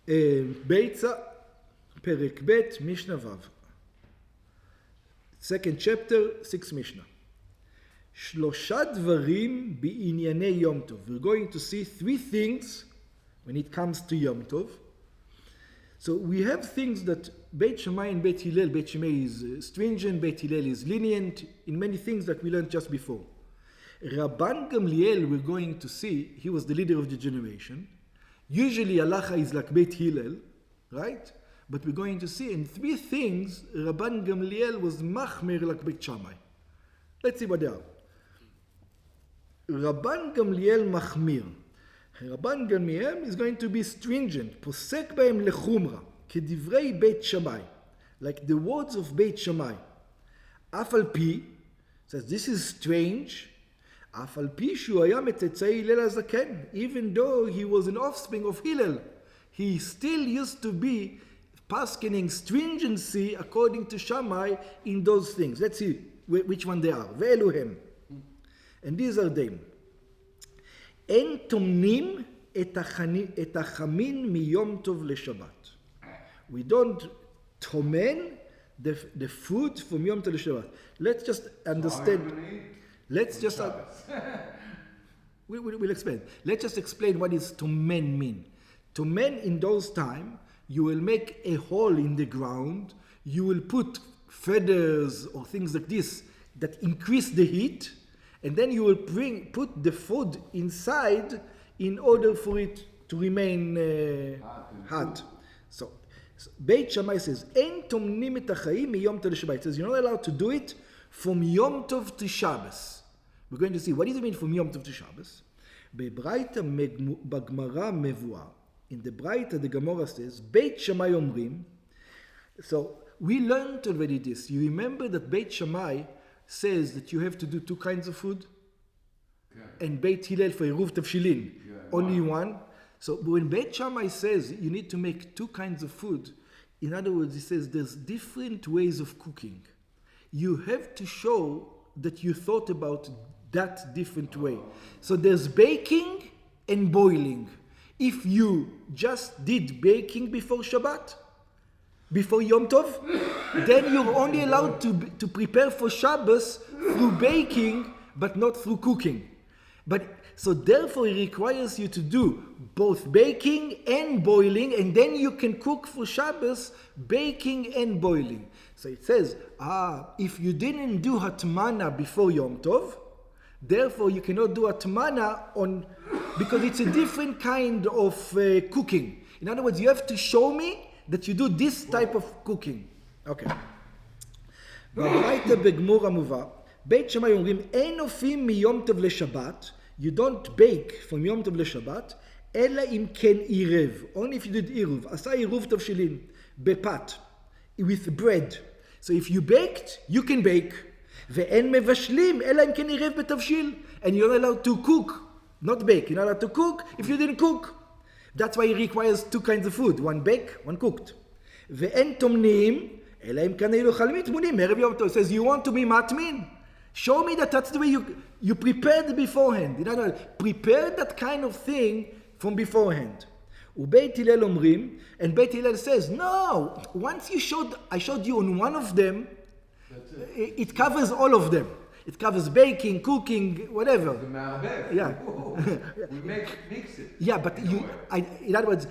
Beitzah, Perek Bet, Mishnah Vav. Second chapter, 6 Mishnah. שלושה דברים בענייני יום טוב. We're going to see 3 things when it comes to Yom Tov. So we have things that Beit Shammai and Beit Hillel, Beit Shammai is stringent, Beit Hillel is lenient in many things that we learned just before. Rabban Gamliel, we're going to see, he was the leader of the generation. Usually halacha is like Beit Hillel, right? But we're going to see in 3 things, Rabban Gamliel was machmer like Beit Shammai. Let's see what they are. Rabban Gamliel machmir. Rabban Gamliel is going to be stringent. Posek bהם לחומרה, כדברי בית שמאי. Like the words of Beit Shammai. אף על פי, says this is strange, אף על פי שהוא היה מצאצאי הלל הזקן. Even though he was an offspring of Hillel, he still used to be paskening stringency according to Shammai in those things. Let's see which one they are. ואלו הם. And these are them. אין טומנים את החמין מיום טוב לשבת. We don't tomen the food from Yom Tov לשבת. Let's just understand. Let's just we'll explain. Let's just explain what is tomen mean. Tomen in those time, you will make a hole in the ground. You will put feathers or things like this that increase the heat. And then you will put the food inside in order for it to remain hot. So Beit Shammai says, "Ein tomnim et hachayim miyom tov l'Shabbat." It says you're not allowed to do it from Yom Tov to Shabbos. We're going to see what does it mean from Yom Tov to Shabbos. B'braita b'Gemara mevuah. In the Braita, the Gemara says, "Beit Shammai omrim." So we learned already this. You remember that Beit Shammai says that you have to do 2 kinds of food, and Beit Hillel for Eruv Tavshilin, only one. So when Beit Shammai says you need to make 2 kinds of food, in other words, he says there's different ways of cooking. You have to show that you thought about that different way. So there's baking and boiling. If you just did baking before Shabbat, before Yom Tov, then you're only allowed to prepare for Shabbos through baking, but not through cooking. So therefore, it requires you to do both baking and boiling, and then you can cook for Shabbos, baking and boiling. So it says, if you didn't do Hatmana before Yom Tov, therefore you cannot do Hatmana because it's a different kind of cooking. In other words, you have to show me that you do this type of cooking. Okay. בברייתא בגמור המובא, בית שמאי אומרים, אין אופים מיום טוב לשבת, you don't bake from יום טוב לשבת, אלא אם כן עירב, only if you did עירוב, עשה עירוב תבשילין, בפת, with bread. So if you baked, you can bake. ואין מבשלים, אלא אם כן עירב בתבשיל. And you're not allowed to cook, not bake. You're not allowed to cook if you didn't cook. That's why it requires 2 kinds of food, one baked, one cooked. ואין טומנים, אלא אם כן היו חלמים טמונים, מערב יום טוב. It says, you want to be matmin? Show me that that's the way you prepared beforehand. In other words, prepare that kind of thing from beforehand. ובית הלל אומרים, and בית הלל says, no, once I showed you on one of them, it covers all of them. It covers baking, cooking, whatever. The ma'abeh. Yeah. We mix it. Yeah, but in other words,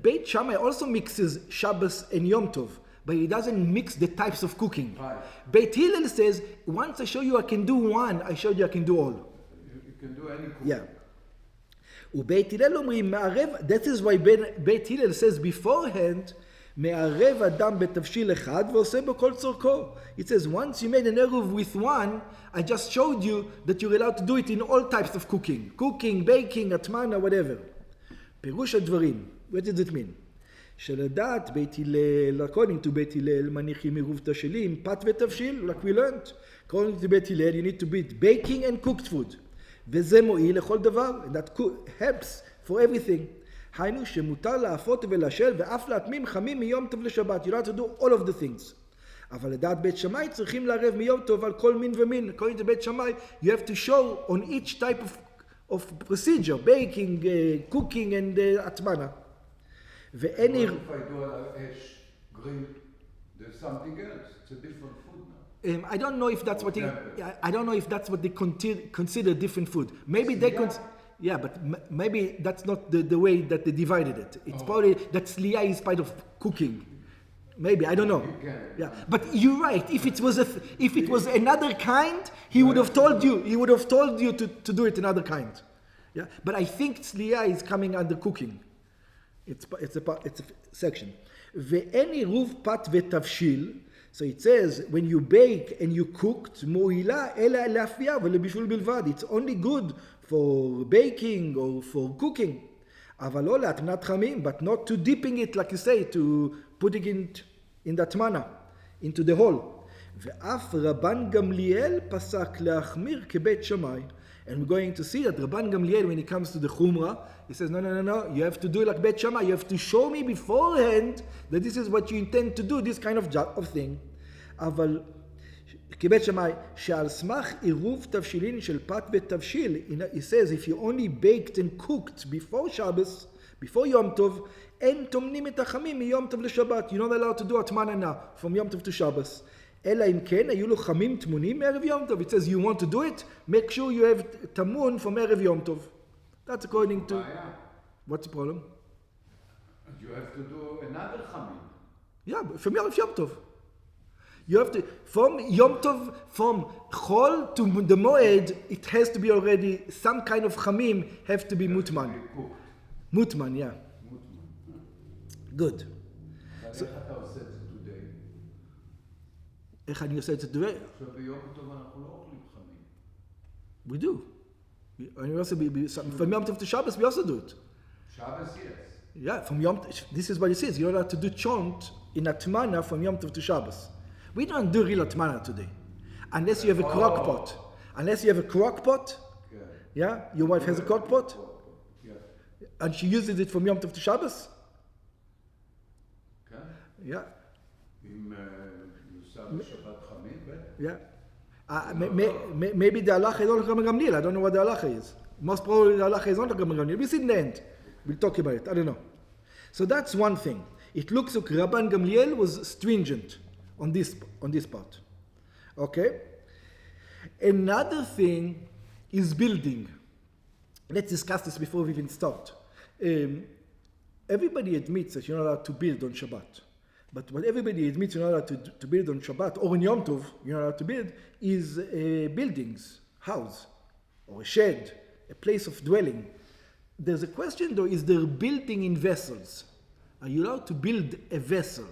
Beit Shammai also mixes Shabbos and Yom Tov, but he doesn't mix the types of cooking. Right. Beit Hillel says, once I show you I can do one, I showed you I can do all. You can do any cooking. Yeah. ובית הלל אומרים, מערב, that is why בית הלל says beforehand, מערב אדם בתבשיל אחד ועושה בו כל צורכו. It says, once you made an eruv with one, I just showed you that you're allowed to do it in all types of cooking. Cooking, baking, atmana, whatever. פירוש הדברים, what does it mean? שלדעת בית הלל, according to בית הלל, מניחים עירוב תבשילים, פת ותבשיל, like we learned. According to בית הלל, you need to be baking and cooked food. וזה מועיל לכל דבר, that helps for everything. היינו שמותר להפות ולשל ואף להטמים חמים מיום טוב לשבת. You have to do all of the things. אבל לדעת בית שמאי צריכים לערב מיום טוב על כל מין ומין. According to בית שמאי, you have to show on each type of procedure, baking, cooking and atmana. ואין... What if I do an ash grill? There's something else. It's a different food now. I don't know if that's what I don't know if that's what they consider different food. Maybe they yeah, but maybe that's not the way that they divided it. It's probably that sliya is part of cooking. Maybe, I don't know. Yeah, but you're right. If it was another kind, he would have told you. He would have told you to do it another kind. Yeah, but I think sliya is coming under cooking. It's a section. ואין עירוב פת ותבשיל. So it says, when you bake and you cooked, מועילה אלא לאפייה ולבישול בלבד. It's only good for baking or for cooking. אבל לא להטמנת חמים, but not to dipping it, like you say, to putting it in that manna, into the hole. ואף רבן גמליאל פסק להחמיר כבית שמאי. And we're going to see that Rabban Gamliel, when he comes to the Chumrah, he says, no, you have to do it like Bet Shammai. You have to show me beforehand that this is what you intend to do, this kind of thing. אבל כבית שמאי, שעל סמך עירוב תבשילין של פת ותבשיל, he says, if you only baked and cooked before Shabbos, before Yom Tov, אין טומנים את החמים מיום טוב לשבת. You're not allowed to do atmana now, from Yom Tov to Shabbos. אלא אם כן, היו לו חמים תמונים מערב יום טוב. It says, you want to do it? Make sure you have tamun from ערב יום טוב. That's according to... What's the problem? You have to do another chamin. Yeah, from ערב יום טוב. You have to... From יום טוב, from chol to the moed, it has to be already... Some kind of chamim have to be mutman. Mutman, yeah. Good. איך אתה עושה את זה today? איך אני עושה את זה today? עכשיו ביום טוב אנחנו לא אוכלים חמים. We do. And also from Yom Tov to Shabbos, we also do it. Shabbos, yes. Yeah, from Yom this is what it says. You're allowed to do chont in Atmana from Yom Tov to Shabbos. We don't do real Atmana today. Unless you have a crock pot. Unless you have a crock pot. Yeah? Your wife has a crock pot? Yeah. And she uses it from Yom Tov to Shabbos? Okay. Yeah. אם יוסר בשבת חמים, Yeah. Maybe the halacha is not Rabban Gamliel. I don't know what the halacha is. Most probably the halacha is not Rabban Gamliel. We'll see in the end. We'll talk about it. I don't know. So that's one thing. It looks like Rabban Gamliel was stringent on this part. Okay? Another thing is building. Let's discuss this before we even start. Everybody admits that you're not allowed to build on Shabbat. But what everybody admits you're not allowed to build on Shabbat, or in Yom Tov, you're not allowed to build, is buildings, house, or a shed, a place of dwelling. There's a question though, is there building in vessels? Are you allowed to build a vessel?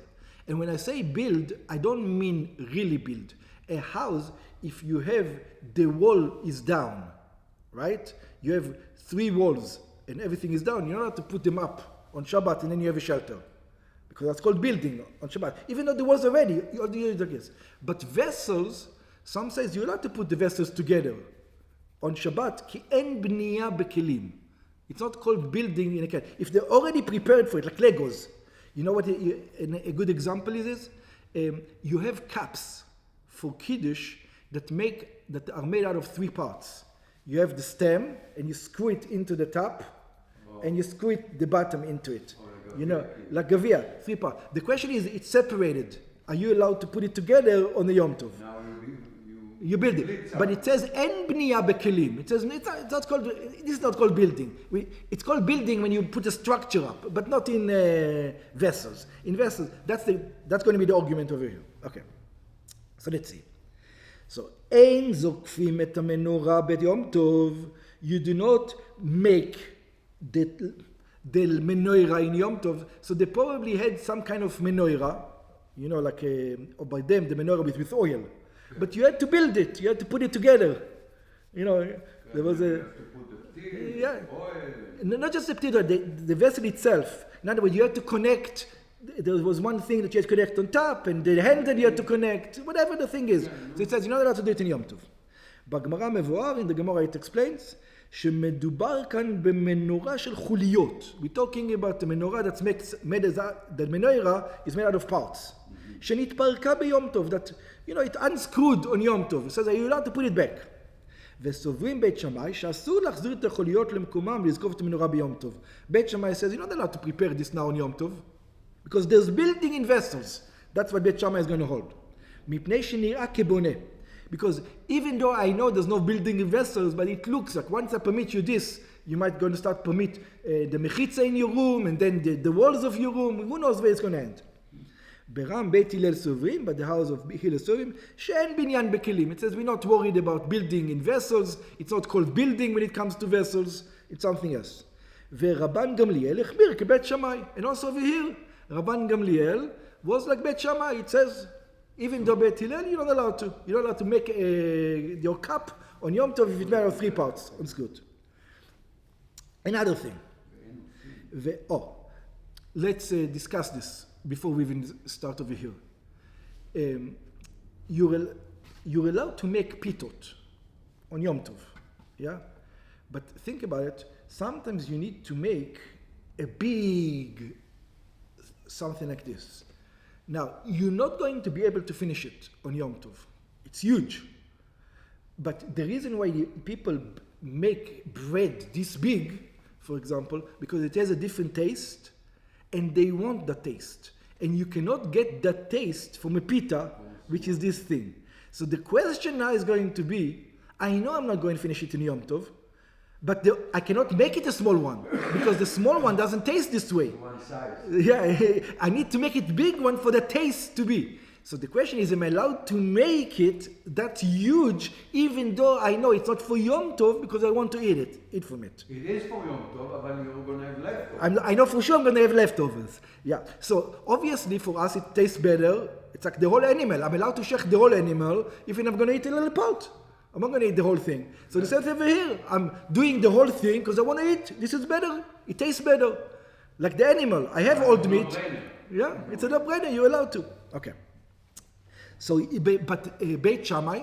And when I say build, I don't mean really build. A house, if you have the wall is down, right? You have 3 walls and everything is down, you're not allowed to put them up on Shabbat and then you have a shelter. Because that's called building on Shabbat. Even though there was already, but vessels, some says you're allowed to put the vessels together on Shabbat. Ki en bniya bekelim. It's not called building in a cat. If they're already prepared for it, like Legos. You know what a good example is? You have cups for Kiddush that are made out of 3 parts. You have the stem, and you screw it into the top, and you screw the bottom into it. You know, like Gavia, 3 parts. The question is, it's separated. Are you allowed to put it together on the Yom Tov? Now You build it. But it says, en bniya bekelim. It says, it's not called, this is not called building. It's called building when you put a structure up, but not in vessels. In vessels, that's going to be the argument over here. Okay. So let's see. So, ein zokfim et menorah bet Yom Tov. You do not make the menorah in Yom Tov. So they probably had some kind of menorah, you know, like, or by them, the menorah with oil. But you had to build it. You had to put it together. You know, there was you have to put the tea, oil. Not just the tea, the vessel itself. In other words, you had to connect. There was one thing that you had to connect on top, and the handle you had to connect, whatever the thing is. So it says, you're not allowed to do it in Yom Tov. בגמרא מבואר, in the Gemara it explains, שמדובר כאן במנורה של חוליות. We're talking about the menorah that the menorah is made out of parts. שנתפרקה ביום טוב, that, you know, it unscrewed on Yom Tov. It says, are you allowed to put it back? וסוברים בית שמאי שאסור להחזיר את החוליות למקומם ולזקוף את המנורה ביום טוב. בית שמאי says, you're not allowed to prepare this now on Yom Tov, because there's building in vessels. That's what בית שמאי is going to hold. מפני שנראה כבונה. Because even though I know there's no building in vessels, but it looks like once I permit you this, you might going to start permit the mechitza in your room, and then the walls of your room, who knows where it's going to end. ברם בית הלל סוברים, but the house of הלל סוברים, שאין בניין בכלים. It says we're not worried about building in vessels. It's not called building when it comes to vessels. It's something else. ורבן גמליאל החמיר כבית שמאי. And also over here, רבן גמליאל was like בית שמאי. It says, even though בית הלל, you're not allowed to. You're not allowed to make your cup on Yom Tov if it's made of 3 parts. It's good. Another thing. Let's discuss this before we even start over here. You're allowed to make pitot on Yom Tov, yeah? But think about it. Sometimes you need to make a big something like this. Now, you're not going to be able to finish it on Yom Tov. It's huge. But the reason why people make bread this big, for example, because it has a different taste, and they want the taste. And you cannot get that taste from a pita, which is this thing. So the question now is going to be, I know I'm not going to finish it in Yom Tov, but I cannot make it a small one, because the small one doesn't taste this way. One size. Yeah, I need to make it big one for the taste to be. So the question is, am I allowed to make it that huge, even though I know it's not for Yom Tov, because I want to eat from it? It is for Yom Tov, but you're going to have leftovers. I know for sure I'm going to have leftovers. Yeah. So obviously for us it tastes better. It's like the whole animal. I'm allowed to shech the whole animal, even if I'm going to eat a little part. I'm not going to eat the whole thing. So the same over here. I'm doing the whole thing because I want to eat. This is better. It tastes better. Like the animal. I have old meat. Yeah, it's a no-brainer. You're allowed to. Okay. So, but Beit Shammai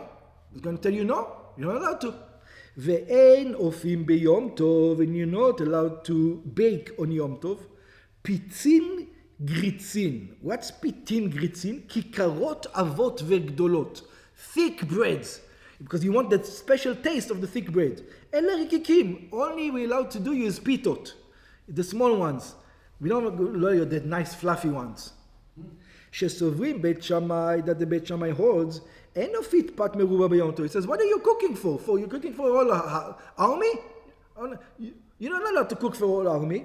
is going to tell you no, you're not allowed to. Ve'en ofim beyom tov, and you're not allowed to bake on Yom Tov. Pitzin gritzin. What's pitzin gritzin? Kikarot avot ve'gdolot. Thick breads. Because you want that special taste of the thick bread. Ele rikikim. Only we're allowed to do is pitot. The small ones. We don't allow the nice fluffy ones. שסוברים בית שמאי, that the בית שמאי holds, אין אופית פת מרובה ביום טוב. It says, what are you cooking for? You're cooking for all army? You're not allowed to cook for all army.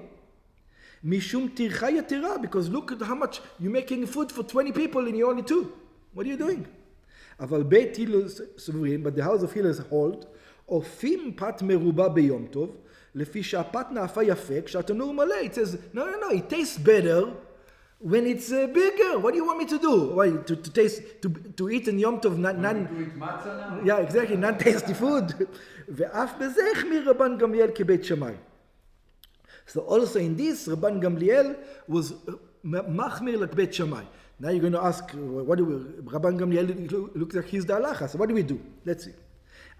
משום טרחה יתרה, because look at how much you're making food for 20 people and you're only 2. What are you doing? אבל בית הלל סוברים, but the house of Hillel hold, אופים פת מרובה ביום טוב, לפי שהפת נאפה יפה, כשהתנור מלא. It says, no, it tastes better when it's bigger. What do you want me to do? Why, to eat in Yom Tov yeah, exactly, non-tasty food. ואף בזה החמיר רבן גמליאל כבית שמאי. So also in this, Rabban Gamliel was machmir like beit Shammai. Now you're going to ask, what do we, Rabban Gamliel looks like he's the halacha. So what do we do? Let's see.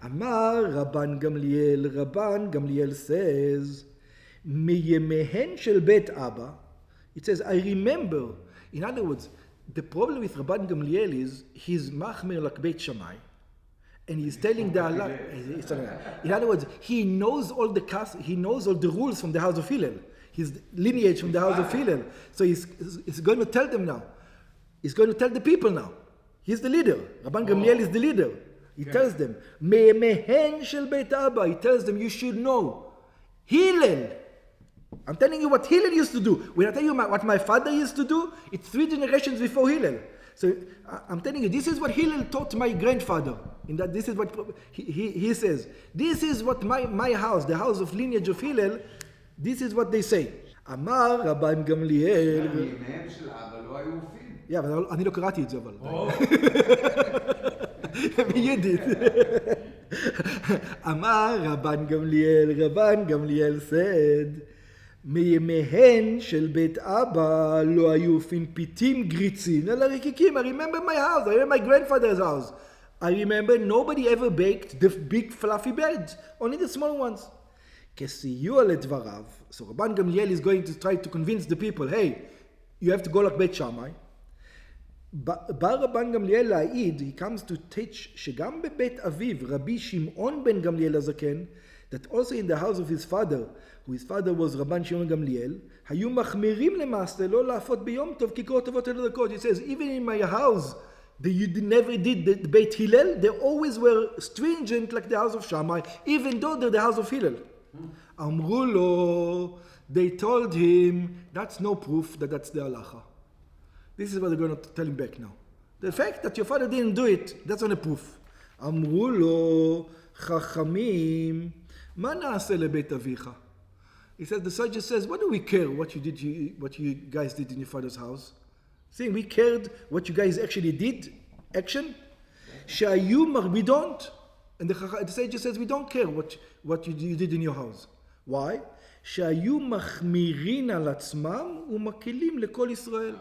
Amar Rabban Gamliel says, miyemehen shel bet Abba. It says, I remember. In other words, the problem with Rabban Gamliel is he's machmir like Beit Shammai, and he's telling the halacha. In other words, he knows all the rules from the house of Hillel. His lineage from the house of Hillel. So he's going to tell them now. He's going to tell the people now. He's the leader. Rabban Gamliel is the leader. He tells them, mehen shel Beit Abba. He tells them, you should know. Hillel. I'm telling you what Hillel used to do. When I tell you what my father used to do, it's 3 generations before Hillel. So I'm telling you, this is what Hillel taught my grandfather. In that, this is what he says. This is what my house, the house of lineage of Hillel, this is what they say. Amar Rabban Gamliel. Yeah, אבל אני לא קראתי את זה, אבל. ביידיש. אמר רבן גמליאל said, מימיהן של בית אבא לא היו פיתים גריצין, אלא רקיקים. I remember my house, I remember my grandfather's house. I remember nobody ever baked the big fluffy breads, only the small ones. כסיוע לדבריו, so רבן גמליאל is going to try to convince the people, hey, you have to go like בית שמאי. בא רבן גמליאל להעיד, he comes to teach, שגם בבית אביו, רבי שמעון בן גמליאל הזקן, that also in the house of his father, whose father was רבן שמעון גמליאל, היו מחמירים למעשה לא להפות ביום טוב כיכרות טובות אלא דקות. He says, even in my house, you never did the Beit Hillel, they always were stringent like the house of Shammai, even though they're the house of Hillel. אמרו לו, they told him, that's no proof that that's the halacha. This is what they're going to tell him back now. The fact that your father didn't do it, that's not a proof. אמרו לו, חכמים, מה נעשה לבית אביך? He says, the sage says, what do we care what you guys did in your father's house? Saying we cared what you guys actually did, action. We don't. And the sage says, we don't care what you did in your house. Why? שהיו מחמירין על עצמם ומקלים לכל ישראל.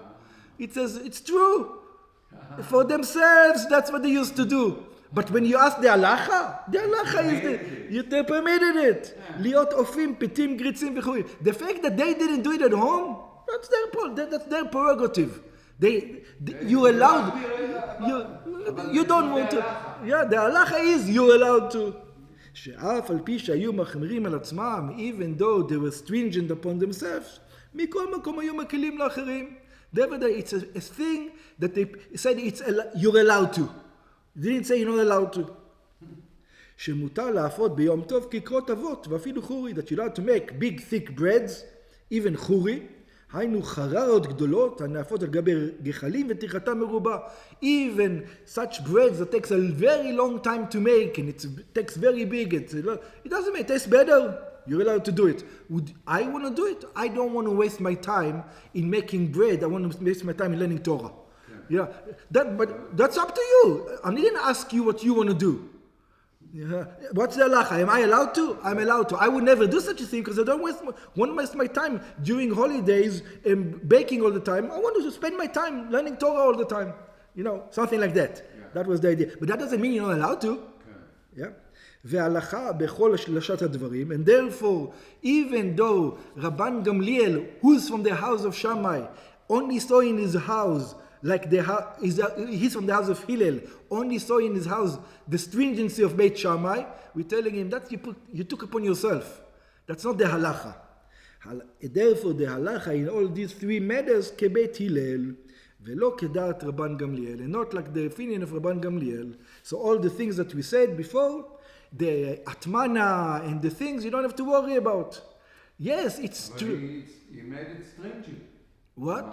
It says, it's true. For themselves, that's what they used to do. But when you ask the halacha is they permitted it. להיות אופים, פיתים, גריצים וכו'. The fact that they didn't do it at home, that's their prerogative. You allowed, you don't want to. Yeah, the halacha is you're allowed to. שאף על פי שהיו מחמירים על עצמם, even though they were stringent upon themselves, מכל מקום היו מקלים לאחרים. It's a thing that they said you're allowed to. They didn't say you're not allowed to. שמותר להפות ביום טוב כיכרות אבות, ואפילו חורי, that you're allowed to make big thick breads, even חורי, היינו חררות גדולות, הנאפות על גבי גחלים וטרחתם מרובה. Even such breads that takes a very long time to make, and it takes very big, it doesn't make it taste better. You're allowed to do it. Would I want to do it? I don't want to waste my time in making bread. I want to waste my time in learning Torah. Yeah, but that's up to you. I didn't ask you what you want to do. Yeah. What's the halacha? Am I allowed to? I'm allowed to. I would never do such a thing because I don't want to waste my time during holidays and baking all the time. I want to spend my time learning Torah all the time. Something like that. Yeah. That was the idea. But that doesn't mean you're not allowed to. Okay. Yeah. והלכה בכל שלושת הדברים, and therefore, even though Rabban Gamliel, who's from the house of Shammai, only saw in his house, he's from the house of Hillel, only saw in his house the stringency of Beit Shammai, we're telling him that you took upon yourself. That's not the halacha. Therefore, the halacha in all these three matters, כבית הלל, ולא כדעת רבן גמליאל, and not like the opinion of Rabban Gamliel. So all the things that we said before, the atmana and the things you don't have to worry about. Yes, it's true. He made it stringent. What?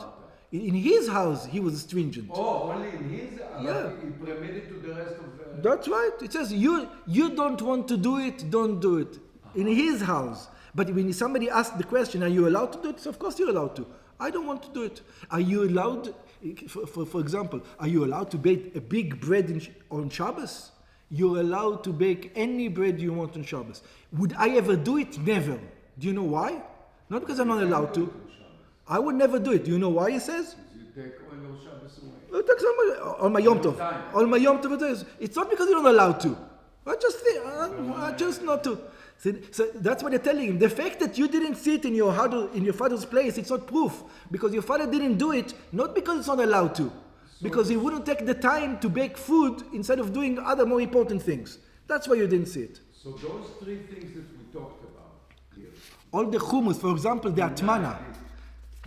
In his house, he was stringent. Oh, only in his house? Yeah. He permitted to the rest of... That's right. It says, you don't want to do it, don't do it. In his house. But when somebody asks the question, are you allowed to do it? So of course you're allowed to. I don't want to do it. Are you allowed, for example, are you allowed to bake a big bread on Shabbos? You're allowed to bake any bread you want on Shabbos. Would I ever do it? Never. Do you know why? Not because I'm not allowed to. I would never do it. Do you know why he says? You take all your Shabbos away. On my yom tov. On my yom tov. It's not because you're not allowed to. I just not to. So that's what they're telling him. The fact that you didn't see it in your father's place, it's not proof. Because your father didn't do it, not because it's not allowed to. Because he wouldn't take the time to bake food instead of doing other more important things. That's why you didn't see it. So those three things that we talked about here. All the hummus, for example, the atmana.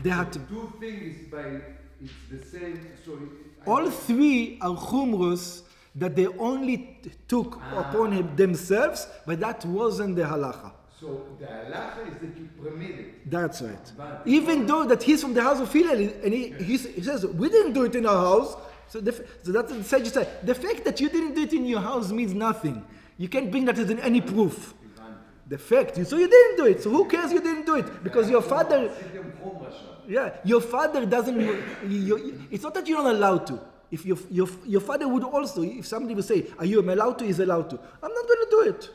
Two things it's the same. All three are hummus that they only took upon themselves, but that wasn't the halacha. So the halacha is that you permitted. That's right. Even though that he's from the house of Hillel, and he says, we didn't do it in our house. So that's what the sage said. The fact that you didn't do it in your house means nothing. You can't bring that as any proof. The fact, so you didn't do it. So who cares you didn't do it? Because your father, your father doesn't, it's not that you're not allowed to. If your father would also, if somebody would say, are you allowed to? He's allowed to. I'm not going to do it.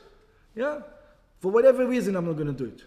Yeah. For whatever reason, I'm not going to do it.